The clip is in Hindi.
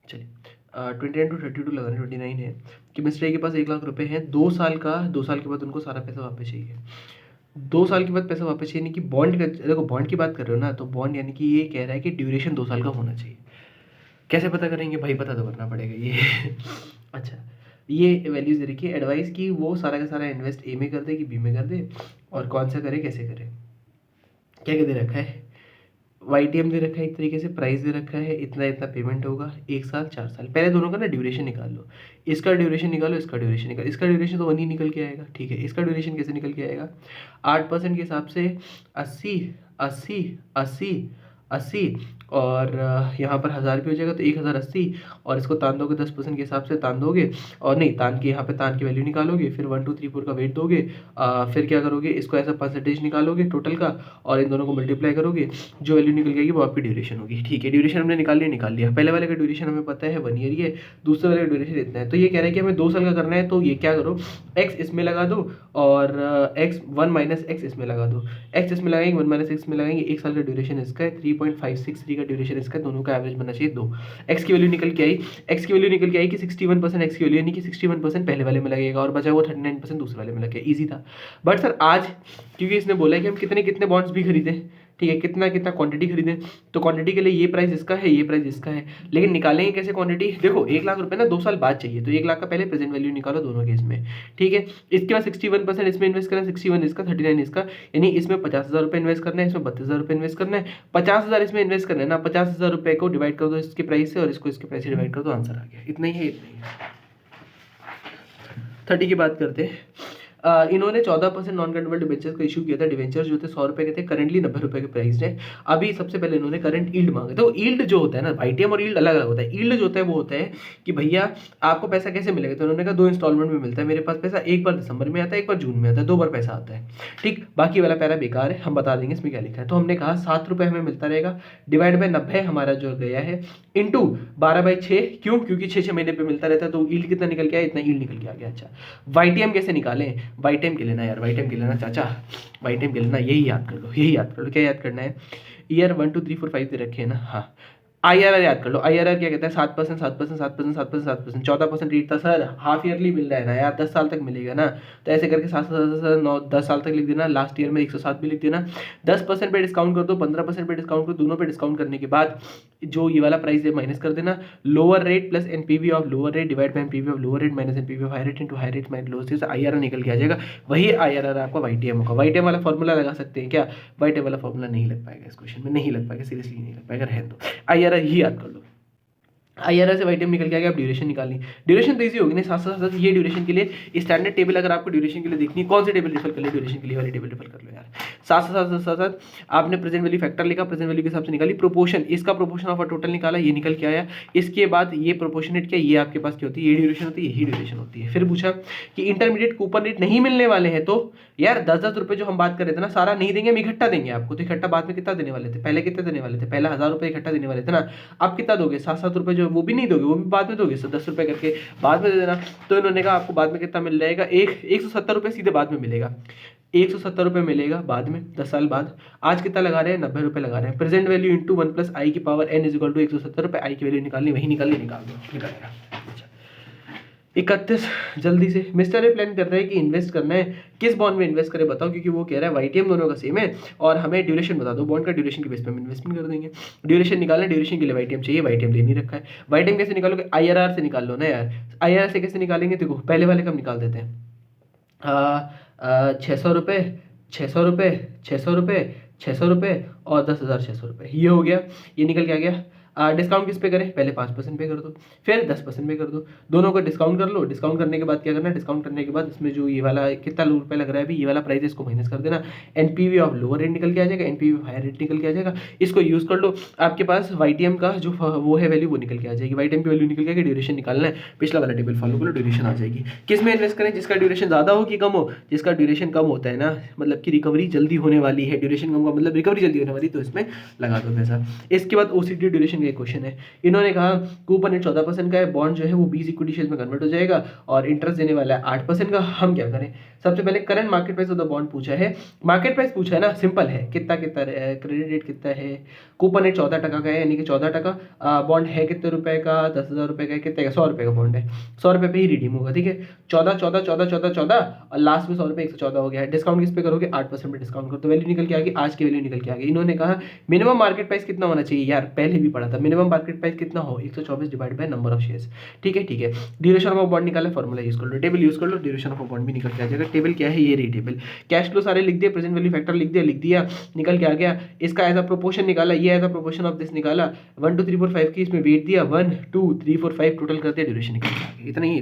चलिए 29 टू 32 लगा रहे हैं, 29 है कि मिस्टर ए के पास 1 लाख रुपए हैं, 2 साल के बाद उनको सारा पैसा वापस चाहिए। 2 साल के बाद पैसा वापस चाहिए, यानी कि बॉन्ड का, देखो बॉन्ड की बात कर रहे हो ना, तो बॉन्ड यानी कि ये कह रहा है कि ड्यूरेशन 2 साल का होना चाहिए। कैसे पता करेंगे भाई, पता तो करना पड़ेगा ये अच्छा, ये वैल्यूज दे रखी है, एडवाइस की वो सारा का सारा इन्वेस्ट ए में कर दे कि बी में कर दे, और कौन सा करे कैसे करे। क्या क्या दे रखा है, YTM दे रखा है, एक तरीके से प्राइस दे रखा है, इतना इतना पेमेंट होगा, 1 साल 4 साल। पहले दोनों का ना ड्यूरेशन निकाल लो, इसका ड्यूरेशन निकालो, इसका ड्यूरेशन निकालो। इसका ड्यूरेशन तो 1 ही निकल के आएगा, ठीक है। इसका ड्यूरेशन कैसे निकल के आएगा, 8% के हिसाब से 80 80 80 80, और यहाँ पर 1000 भी हो जाएगा तो 1080, और इसको तान दोगे 10% के हिसाब से तान दोगे, और नहीं तान के यहाँ पे तान की वैल्यू निकालोगे, फिर 1 2 3 4 का वेट दोगे, फिर क्या करोगे, इसको ऐसा परसेंटेज निकालोगे टोटल का, और इन दोनों को मल्टीप्लाई करोगे, जो वैल्यू निकल जाएगी वो आपकी ड्यूरेशन होगी, ठीक है। ड्यूरेशन हमने निकाल लिया। पहले वाले का ड्यूरेशन हमें पता है 1 ईयर ही है, दूसरे वाले का ड्यूरेशन इतना है। तो ये कह रहा है कि हमें 2 साल का करना है, तो ये क्या करो, x इसमें लगा दो, और x 1 माइनस एक्स इसमें लगा दो। x इसमें लगाएंगे, 1 माइनस एक्स में लगाएंगे, 1 साल का ड्यूरेशन इसका है, 3.563 का ड्यूरेशन इसका, दोनों का एवरेज बनना चाहिए 2। x की वैल्यू निकल के आई, कि 61% x की वैल्यू, यानी कि 61% पहले वाले में लगेगा, और बचा हुआ 39% दूसरे वाले में लगेगा। ईजी था। बट सर आज क्योंकि इसने बोला है कि हम कितने कितने बॉन्ड्स भी खरीदें, ठीक है, कितना कितना क्वांटिटी खरीदें, तो क्वांटिटी के लिए ये प्राइस इसका है, ये प्राइस इसका है, लेकिन निकालेंगे कैसे क्वांटिटी। देखो 1 लाख रुपए ना 2 साल बाद चाहिए, तो 1 लाख का पहले प्रेजेंट वैल्यू निकालो दोनों केस में, ठीक है। इसके बाद 61% इसमें इन्वेस्ट करना है, 61 इसका, 39 इसका, यानी इसमें 50,000 रुपये इन्वेस्ट करना है, इसमें 32,000 रुपये इन्वेस्ट करना है। 50,000 इसमें इन्वेस्ट करना है ना, 50,000 रुपये को डिवाइड कर दो इसके प्राइस से, और इसको इसके प्राइस से डिवाइड कर दो, आंसर आ गया। इतना ही है, इतना ही है। 30 की बात करते हैं। इन्होंने 14% नॉन कन्वर्टेबल डिबेंचर्स का इशू किया था। डिबेंचर्स जो थे 100 रुपए के थे, करंटली 90 रुपए के प्राइस है। अभी सबसे पहले इन्होंने करंट यील्ड मांगा। तो यील्ड जो होता है ना, YTM और यील्ड अलग अलग होता है। यील्ड जो होता है वो होता है कि भैया आपको पैसा कैसे मिलेगा, तो उन्होंने कहा 2 इंस्टॉलमेंट में मिलता है मेरे पास पैसा, एक बार दिसंबर में आता है, एक बार जून में आता है, 2 बार पैसा आता है, ठीक। बाकी वाला पैरा बेकार है, हम बता देंगे इसमें क्या लिखा है। तो हमने कहा 7 रुपये हमें मिलता रहेगा, डिवाइड बाय 90 हमारा जो गया है, इंटू 12/6, क्यों, क्योंकि 6 महीने पे मिलता रहता है, तो यील्ड कितना निकल के आया, इतना यील्ड निकल के आ गया। अच्छा, YTM कैसे निकालें, YTM के लेना यार, YTM के लेना चाचा, YTM के लेना, यही याद कर लो, यही याद कर लो। क्या याद करना है, ईयर 1 2 3 4 5 दे रखे हैं ना, हाँ। IRR याद कर लो। IRR क्या कहता है, 7% 7% 7% 7% 7%, 14% रेट था सर, हाफ ईयरली मिल रहा है ना यार, 10 साल तक मिलेगा ना, तो ऐसे करके 7 7 9 10 साल तक लिख देना। लास्ट ईयर में 107 भी लिख देना। 10% पे डिस्काउंट कर दो, 15% पे डिस्काउंट कर दो, दोनों पे डिस्काउंट करने के बाद जो ये वाला प्राइस है माइनस कर देना। Lower rate plus NPV of lower rate divide by NPV of lower rate minus NPV of high rate into high rate minus lower rate, IRR निकल के आ जाएगा। वही IRR आपका YTM होगा। YTM वाला फॉर्मूला लगा सकते हैं क्या, YTM वाला फॉर्मूला नहीं लग पाएगा इस क्वेश्चन में, नहीं लग पाएगा, सीरियसली नहीं लग पाएगा, रहने दो। IRR ही याद कर लो। IRR से YTM निकल के आ गया। अब ड्यूरेशन निकालनी, ड्यूरेशन तो इजी होगी ना, साथ साथ ये ड्यूरेशन के लिए स्टैंडर्ड टेबल, अगर आपको ड्यूरेशन के लिए देखनी, कौन सी टेबल रेफर कर ले, ड्यूरेशन के लिए वाली टेबल रेफर कर लो यार। साथ साथ साथ साथ आपने प्रेजेंट वैल्यू फैक्टर लिखा, प्रेजेंट वैल्यू के हिसाब से निकाली प्रोपोर्शन, इसका प्रोपोर्शन ऑफ टोटल निकाला, ये निकल के आया। इसके बाद ये प्रोपोर्शनेट क्या, ये आपके पास क्या होती है, ये ड्यूरेशन होती है, यही ड्यूरेशन होती है। फिर पूछा कि इंटरमीडिएट कूपन रेट नहीं मिलने वाले हैं, तो यार 10-10 रुपये जो हम बात कर रहे थे ना, सारा नहीं देंगे, हम इकट्ठा देंगे आपको। तो इकट्ठा बाद में कितना देने वाले थे, पहले कितने देने वाले थे, पहले 1000 रुपये इकट्ठा देने वाले थे ना, अब कितना दोगे, 7-7 रुपये जो वो भी नहीं दोगे, वो भी बाद में दोगे, 10 रुपये करके बाद में दे देना। तो इन्होंने कहा आपको बाद में कितना मिल जाएगा, 170 रुपये सीधे बाद में मिलेगा, 170 रुपये मिलेगा बाद में 10 साल बाद। आज कितना लगा रहे हैं, 90 रुपये लगा रहे हैं। प्रेजेंट वैल्यू इंटू 1 + i की पावर n = 170 रुपये। आई की वैल्यू निकालनी, वही निकाल दो, निकालेगा। 31 जल्दी से। मिस्टर ए प्लान कर रहे हैं कि इन्वेस्ट करना है, किस बॉन्ड में इन्वेस्ट करें बताओ, क्योंकि वो कह रहा है YTM दोनों का सेम है, और हमें ड्यूरेशन बता दो, बॉन्ड का ड्यूरेशन के बेस पे हम इन्वेस्टमेंट कर देंगे। ड्यूरेशन निकालना, ड्यूरेशन के लिए YTM चाहिए, YTM दे नहीं रखा है। YTM कैसे निकालोगे, IRR से निकाल लो ना यार। IRR से कैसे निकालेंगे, देखो पहले वाले का हम निकाल देते हैं, 600 रुपये 600 रुपये 600 रुपये 600 रुपये और 10,600 रुपये, ये हो गया, ये निकल के आ गया। डिस्काउंट किस पे करें, पहले 5% पे कर दो, फिर 10% पे कर दो, दोनों को डिस्काउंट कर लो। डिस्काउंट करने के बाद क्या करना है, डिस्काउंट करने के बाद इसमें जो ये वाला कितना रुपये लग रहा है अभी, ये वाला प्राइस है, इसको माइनस कर देना। NPV ऑफ लोअर रेट निकल के आ जाएगा, NPV ऑफ हायर रेट निकल के आ जाएगा। इसको यूज़ कर लो, आपके पास YTM का जो वो है वैल्यू, वो निकल के आ जाएगी। YTM की वैल्यू निकल के आएगी, ड्यूरेशन निकालना है, पिछला वाला टेबल फॉलो करो, ड्यूरेशन आ जाएगी। किस में इन्वेस्ट करें, जिसका ड्यूरेशन ज़्यादा हो कि कम हो, जिसका ड्यूरेशन कम होता है ना, मतलब कि रिकवरी जल्दी होने वाली है, ड्यूरेशन कम का मतलब रिकवरी जल्दी होने वाली, तो इसमें लगा दो पैसा। इसके बाद OCD ड्यूरेशन ये क्वेश्चन है। इन्होंने कहा कूपन रेट 14% का है, बॉन्ड जो है वो 20 इक्विटी शेयर में कन्वर्ट हो जाएगा और इंटरेस्ट देने वाला है 8% का। हम क्या करें, सबसे पहले current market price of the bond पूछा है, मार्केट प्राइस पूछा है ना, सिंपल है, कितना कितना क्रेडिट रेट कितना है, कूपन रेट 14% का है यानी कि 14%, बॉन्ड है कितने रुपए का, 10,000 रुपए का, कितने का, 100 रुपए का बॉन्ड है, 100 रुपए पे ही रिडीम होगा, ठीक है। 14 14 14 14 14 और लास्ट में 100 रुपए 114 हो गया है। डिस्काउंट किस पे करोगे, 8% पे डिस्काउंट करो तो वैल्यू निकल के आ गई, आज की वैल्यू निकल के आ गई। इन्होंने कहा मिनिमम मार्केट प्राइस कितना होना चाहिए, यार पहले भी पढ़ा था, मिनिमम मार्केट प्राइस कितना हो, 124 divide by number of shares, ठीक है ठीक है। ड्यूरेशन ऑफ बॉन्ड निकाला, फॉर्मूला यूज कर लो, टेबल यूज कर लो, ड्यूरेशन ऑफ बॉन्ड भी निकल के आ जाएगा। टेबल क्या है, ये रही टेबल। कैश फ्लो सारे लिख दिए, प्रेजेंट वैल्यू फैक्टर लिख दिया, निकल के आ गया। इसका एज अ प्रोपोर्शन निकाला, ये as a proportion of this निकाला, 1 2 3 4 5 की इसमें वेट दिया, 1 2 3 4 5 टोटल करते ड्यूरेशन निकल के आ गया, इतना ही।